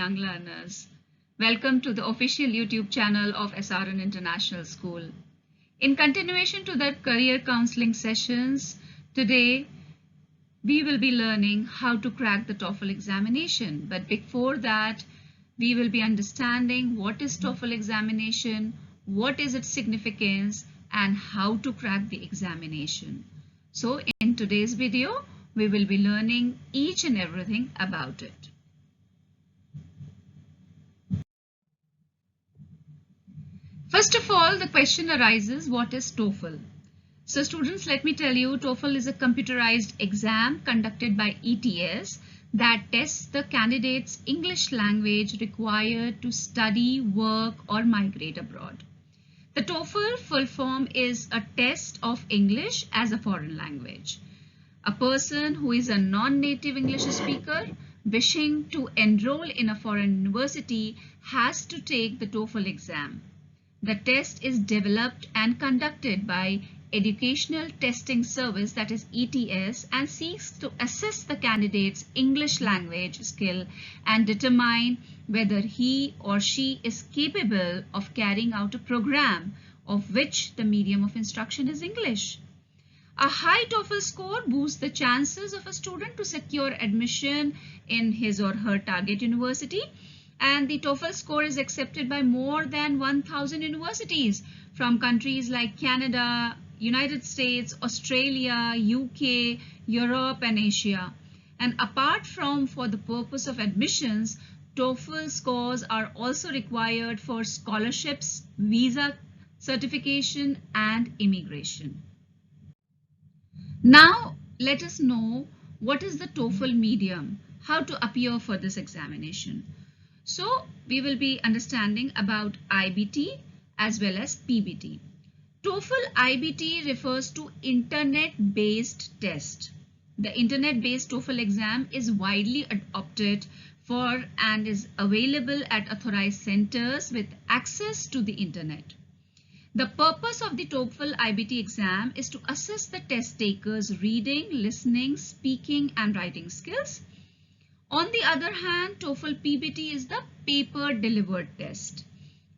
young learners. Welcome to the official YouTube channel of SRN International School. In continuation to the career counseling sessions, today we will be learning how to crack the TOEFL examination. But before that, we will be understanding what is TOEFL examination, what is its significance, and how to crack the examination. So in today's video, we will be learning each and everything about it. First of all, the question arises, what is TOEFL? So students, let me tell you, TOEFL is a computerized exam conducted by ETS that tests the candidate's English language required to study, work, or migrate abroad. The TOEFL full form is a test of English as a foreign language. A person who is a non-native English speaker wishing to enroll in a foreign university has to take the TOEFL exam. The test is developed and conducted by Educational Testing Service, that is ETS, and seeks to assess the candidate's English language skill and determine whether he or she is capable of carrying out a program of which the medium of instruction is English. A high TOEFL score boosts the chances of a student to secure admission in his or her target university, and the TOEFL score is accepted by more than 1,000 universities from countries like Canada, United States, Australia, UK, Europe, and Asia. And apart from for the purpose of admissions, TOEFL scores are also required for scholarships, visa certification, and immigration. Now, let us know what is the TOEFL medium, how to appear for this examination. So, we will be understanding about IBT as well as PBT. TOEFL IBT refers to internet-based test. The internet-based TOEFL exam is widely adopted for and is available at authorized centers with access to the internet. The purpose of the TOEFL IBT exam is to assess the test takers' reading, listening, speaking, and writing skills. On the other hand, TOEFL PBT is the paper-delivered test.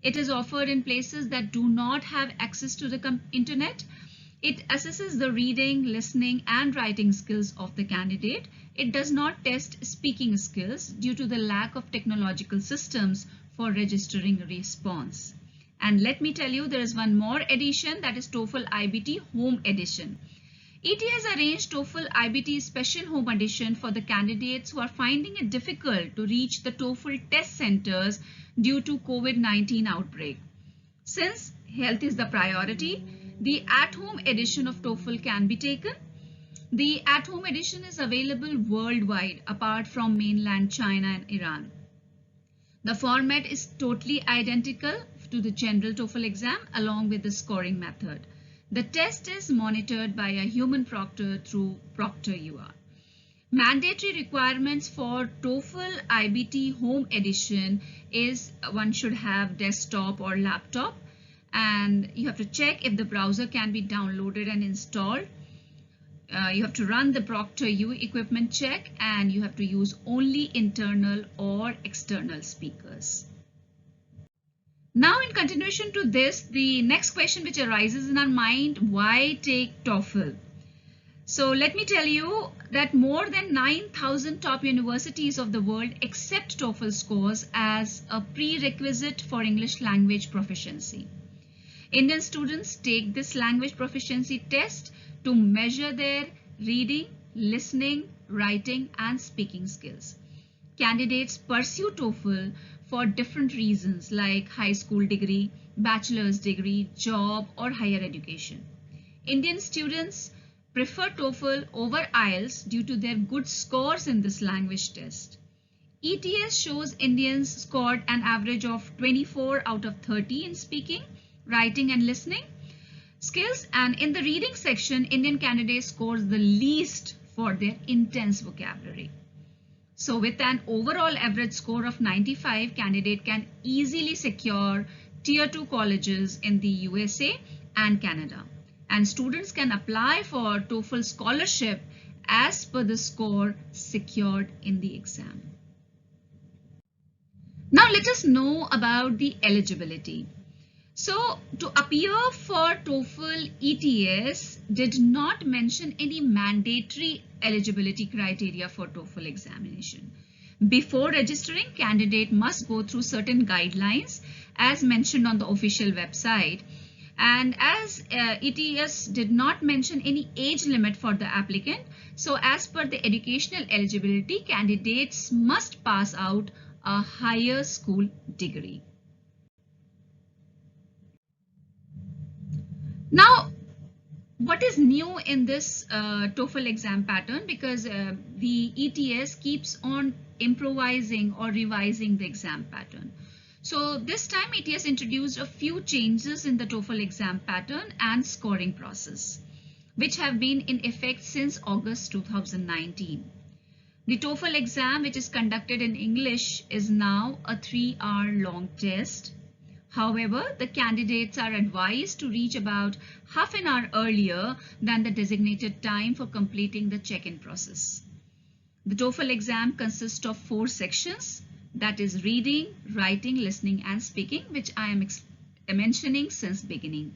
It is offered in places that do not have access to the internet. It assesses the reading, listening, and writing skills of the candidate. It does not test speaking skills due to the lack of technological systems for registering a response. And let me tell you, there is one more edition, that is TOEFL IBT Home Edition. ET has arranged TOEFL IBT Special Home Edition for the candidates who are finding it difficult to reach the TOEFL test centers due to COVID-19 outbreak. Since health is the priority, the at-home edition of TOEFL can be taken. The at-home edition is available worldwide apart from mainland China and Iran. The format is totally identical to the general TOEFL exam along with the scoring method. The test is monitored by a human proctor through ProctorUR. Mandatory requirements for TOEFL IBT Home Edition is one should have desktop or laptop, and you have to check if the browser can be downloaded and installed. You have to run the ProctorUR equipment check, and you have to use only internal or external speakers. Now, in continuation to this, the next question which arises in our mind, why take TOEFL? So let me tell you that more than 9,000 top universities of the world accept TOEFL scores as a prerequisite for English language proficiency. Indian students take this language proficiency test to measure their reading, listening, writing, and speaking skills. Candidates pursue TOEFL for different reasons like high school degree, bachelor's degree, job, or higher education. Indian students prefer TOEFL over IELTS due to their good scores in this language test. ETS shows Indians scored an average of 24 out of 30 in speaking, writing, and listening skills, and in the reading section, Indian candidates scores the least for their intense vocabulary. So with an overall average score of 95, candidate can easily secure Tier 2 colleges in the USA and Canada. And students can apply for TOEFL scholarship as per the score secured in the exam. Now let us know about the eligibility. So to appear for TOEFL ETS did not mention any mandatory eligibility criteria for TOEFL examination. Before registering, candidate must go through certain guidelines as mentioned on the official website. And as ETS did not mention any age limit for the applicant, so as per the educational eligibility, candidates must pass out a higher school degree. Now, what is new in this TOEFL exam pattern? Because the ETS keeps on improvising or revising the exam pattern. So this time ETS introduced a few changes in the TOEFL exam pattern and scoring process, which have been in effect since August 2019. The TOEFL exam, which is conducted in English, is now a 3-hour long test. However, the candidates are advised to reach about half an hour earlier than the designated time for completing the check-in process. The TOEFL exam consists of 4 sections, that is reading, writing, listening and speaking, which I am mentioning since beginning.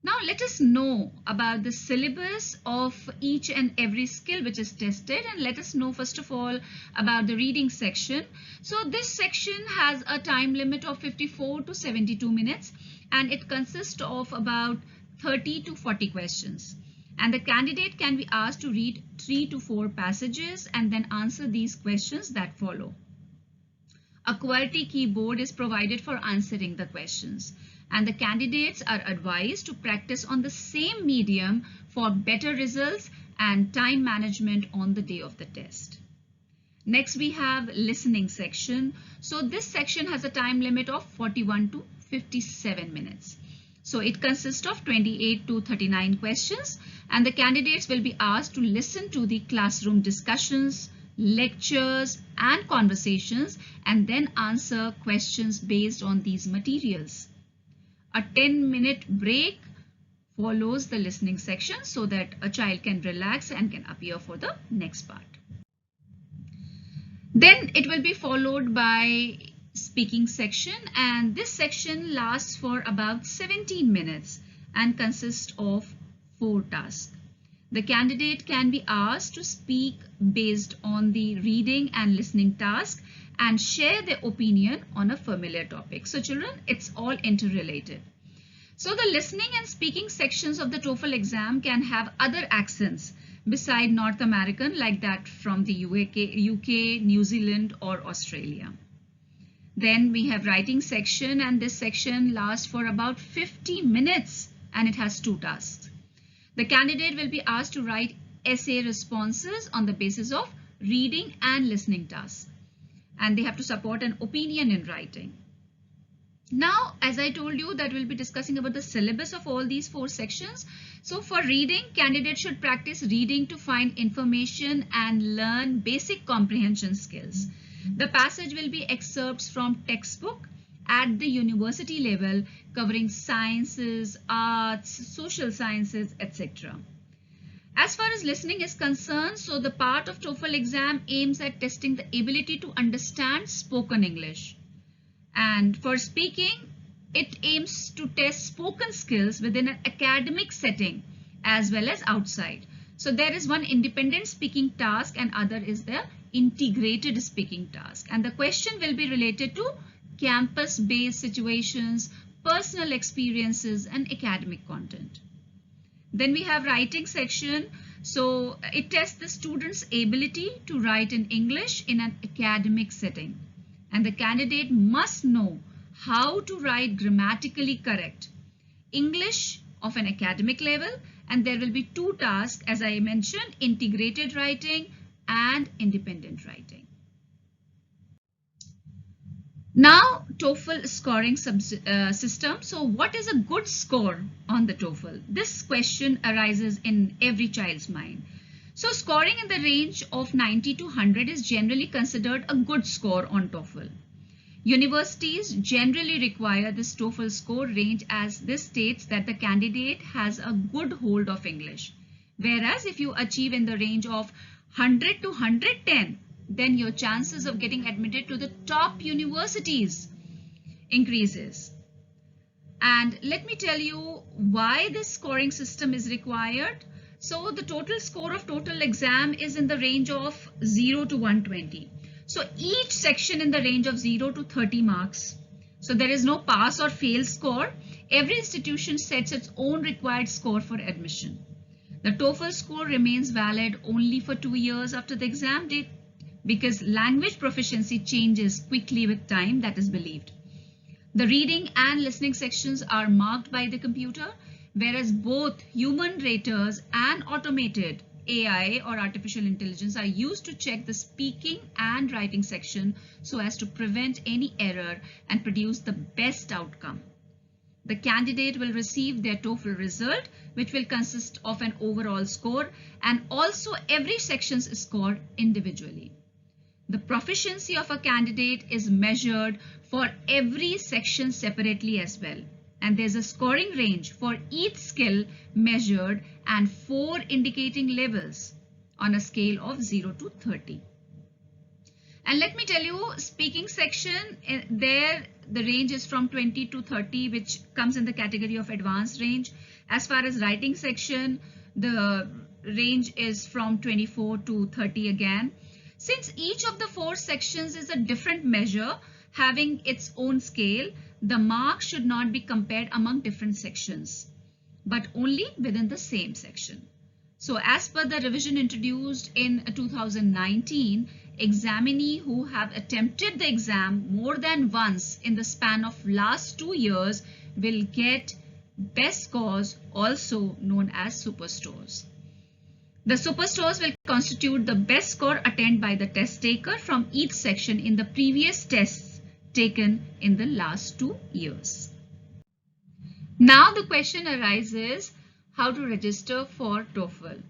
Now let us know about the syllabus of each and every skill which is tested, and let us know first of all about the reading section. So this section has a time limit of 54 to 72 minutes and it consists of about 30 to 40 questions. And the candidate can be asked to read 3 to 4 passages and then answer these questions that follow. A QWERTY keyboard is provided for answering the questions, and the candidates are advised to practice on the same medium for better results and time management on the day of the test. Next we have listening section. So this section has a time limit of 41 to 57 minutes. So it consists of 28 to 39 questions, and the candidates will be asked to listen to the classroom discussions, lectures and conversations and then answer questions based on these materials. A 10-minute break follows the listening section so that a child can relax and can appear for the next part. Then it will be followed by speaking section, and this section lasts for about 17 minutes and consists of 4 tasks. The candidate can be asked to speak based on the reading and listening task and share their opinion on a familiar topic. So children, it's all interrelated. So the listening and speaking sections of the TOEFL exam can have other accents beside North American, like that from the UK, New Zealand or Australia. Then we have writing section, and this section lasts for about 50 minutes and it has 2 tasks. The candidate will be asked to write essay responses on the basis of reading and listening tasks, and they have to support an opinion in writing. Now, as I told you, that we'll be discussing about the syllabus of all these 4 sections. So for reading, candidates should practice reading to find information and learn basic comprehension skills. The passage will be excerpts from textbook at the university level covering sciences, arts, social sciences, etc. As far as listening is concerned, so the part of TOEFL exam aims at testing the ability to understand spoken English. And for speaking, it aims to test spoken skills within an academic setting as well as outside. So there is one independent speaking task and other is the integrated speaking task. And the question will be related to campus-based situations, personal experiences and academic content. Then we have writing section. So it tests the student's ability to write in English in an academic setting. And the candidate must know how to write grammatically correct English of an academic level. And there will be 2 tasks, as I mentioned, integrated writing and independent writing. Now, TOEFL scoring system. So what is a good score on the TOEFL? This question arises in every child's mind. So scoring in the range of 90 to 100 is generally considered a good score on TOEFL. Universities generally require this TOEFL score range, as this states that the candidate has a good hold of English. Whereas if you achieve in the range of 100 to 110, then your chances of getting admitted to the top universities increases. And let me tell you why this scoring system is required. So the total score of total exam is in the range of 0 to 120. So each section in the range of 0 to 30 marks. So there is no pass or fail score. Every institution sets its own required score for admission. The TOEFL score remains valid only for 2 years after the exam date because language proficiency changes quickly with time, that is believed. The reading and listening sections are marked by the computer, whereas both human raters and automated AI or artificial intelligence are used to check the speaking and writing section so as to prevent any error and produce the best outcome. The candidate will receive their TOEFL result, which will consist of an overall score, and also every section's score individually. The proficiency of a candidate is measured for every section separately as well. And there's a scoring range for each skill measured and 4 indicating levels on a scale of 0 to 30. And let me tell you, speaking section, there the range is from 20 to 30, which comes in the category of advanced range. As far as writing section, the range is from 24 to 30 again. Since each of the 4 sections is a different measure having its own scale, the marks should not be compared among different sections, but only within the same section. So as per the revision introduced in 2019, examinee who have attempted the exam more than once in the span of last 2 years will get best scores, also known as superstores. The superstores will constitute the best score attained by the test taker from each section in the previous tests taken in the last 2 years. Now the question arises how to register for TOEFL.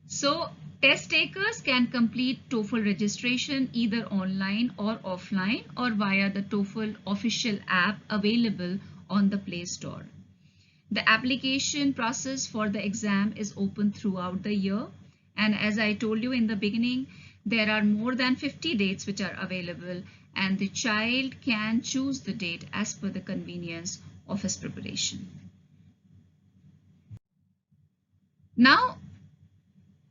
So test takers can complete TOEFL registration either online or offline or via the TOEFL official app available on the Play Store. The application process for the exam is open throughout the year. And as I told you in the beginning, there are more than 50 dates which are available, and the child can choose the date as per the convenience of his preparation. Now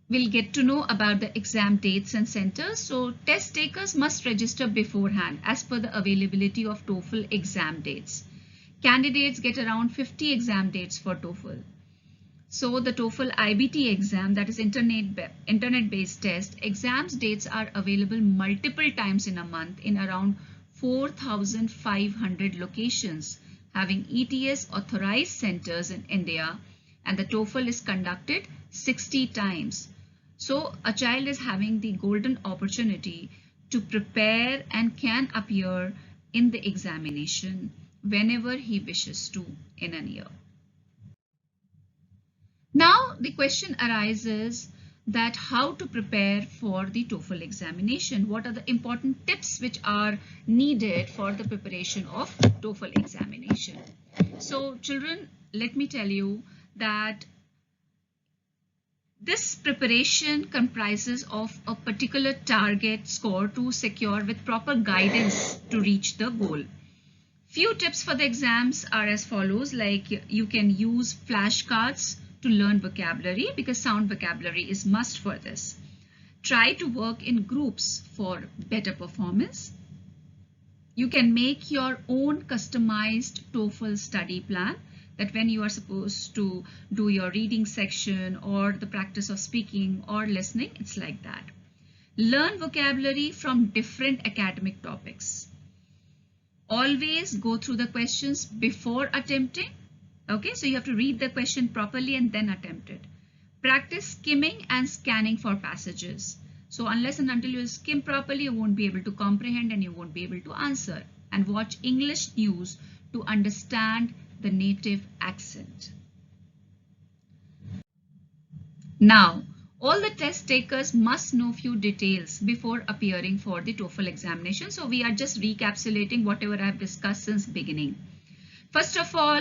we'll get to know about the exam dates and centers. So test takers must register beforehand as per the availability of TOEFL exam dates. Candidates get around 50 exam dates for TOEFL. So the TOEFL IBT exam, that is internet-based test, exams dates are available multiple times in a month in around 4,500 locations having ETS authorized centers in India, and the TOEFL is conducted 60 times. So a child is having the golden opportunity to prepare and can appear in the examination whenever he wishes to in a year. Now the question arises that how to prepare for the TOEFL examination. What are the important tips which are needed for the preparation of TOEFL examination? So children, let me tell you that this preparation comprises of a particular target score to secure with proper guidance to reach the goal. Few tips for the exams are as follows, like you can use flashcards to learn vocabulary because sound vocabulary is must for this. Try to work in groups for better performance. You can make your own customized TOEFL study plan, that when you are supposed to do your reading section or the practice of speaking or listening, it's like that. Learn vocabulary from different academic topics. Always go through the questions before attempting. Okay, so you have to read the question properly and then attempt it. Practice skimming and scanning for passages. So unless and until you skim properly, you won't be able to comprehend and you won't be able to answer. And watch English news to understand the native accent. Now, all the test takers must know few details before appearing for the TOEFL examination. So we are just recapitulating whatever I have discussed since beginning. First of all,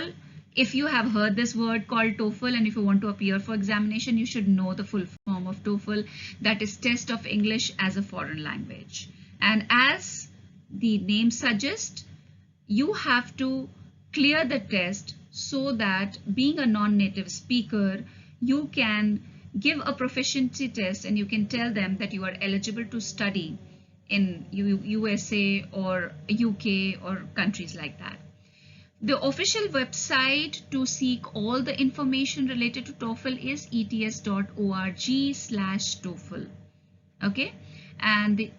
if you have heard this word called TOEFL and if you want to appear for examination, you should know the full form of TOEFL, that is Test of English as a Foreign Language. And as the name suggests, you have to clear the test so that, being a non-native speaker, you can give a proficiency test and you can tell them that you are eligible to study in USA or UK or countries like that. The official website to seek all the information related to TOEFL is ets.org/TOEFL. Okay, and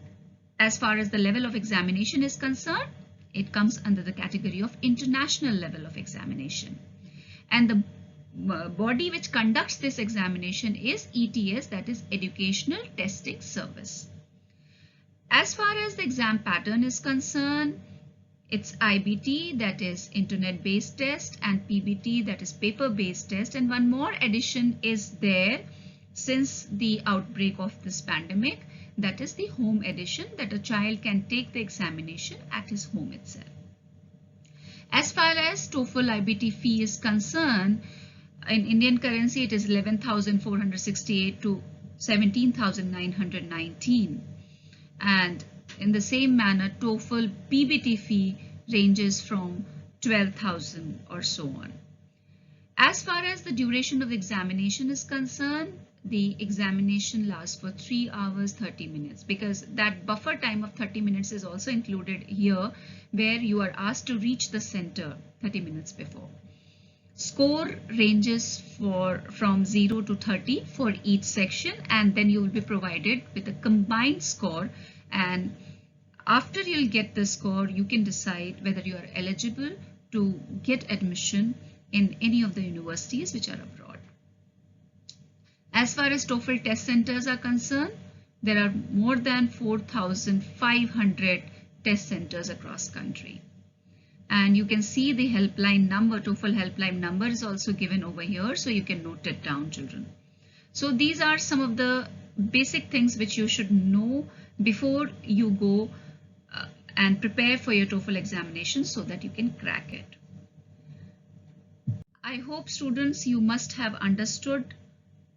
as far as the level of examination is concerned, it comes under the category of international level of examination. And the body which conducts this examination is ETS, that is Educational Testing Service. As far as the exam pattern is concerned, it's IBT, that is internet-based test, and PBT, that is paper-based test. And one more addition is there since the outbreak of this pandemic, that is the home edition, that a child can take the examination at his home itself. As far as TOEFL IBT fee is concerned, in Indian currency it is 11,468 to 17,919. And in the same manner, TOEFL PBT fee ranges from 12,000 or so on. As far as the duration of the examination is concerned, the examination lasts for 3 hours 30 minutes, because that buffer time of 30 minutes is also included here, where you are asked to reach the center 30 minutes before. Score ranges from 0 to 30 for each section, and then you will be provided with a combined score, and after you'll get the score, you can decide whether you are eligible to get admission in any of the universities which are abroad. As far as TOEFL test centers are concerned, there are more than 4,500 test centers across country. And you can see the helpline number, TOEFL helpline number is also given over here, so you can note it down, children. So these are some of the basic things which you should know before you go and prepare for your TOEFL examination so that you can crack it. I hope, students, you must have understood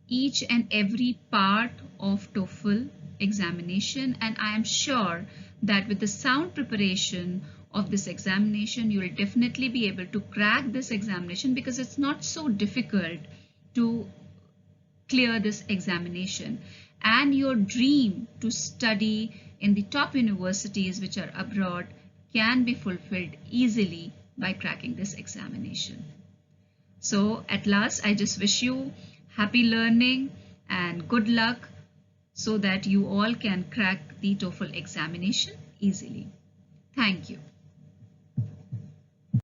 each and every part of TOEFL examination, and I am sure that with the sound preparation of this examination, you will definitely be able to crack this examination, because it's not so difficult to clear this examination, and your dream to study in the top universities which are abroad can be fulfilled easily by cracking this examination. So at last, I just wish you happy learning and good luck so that you all can crack the TOEFL examination easily. Thank you.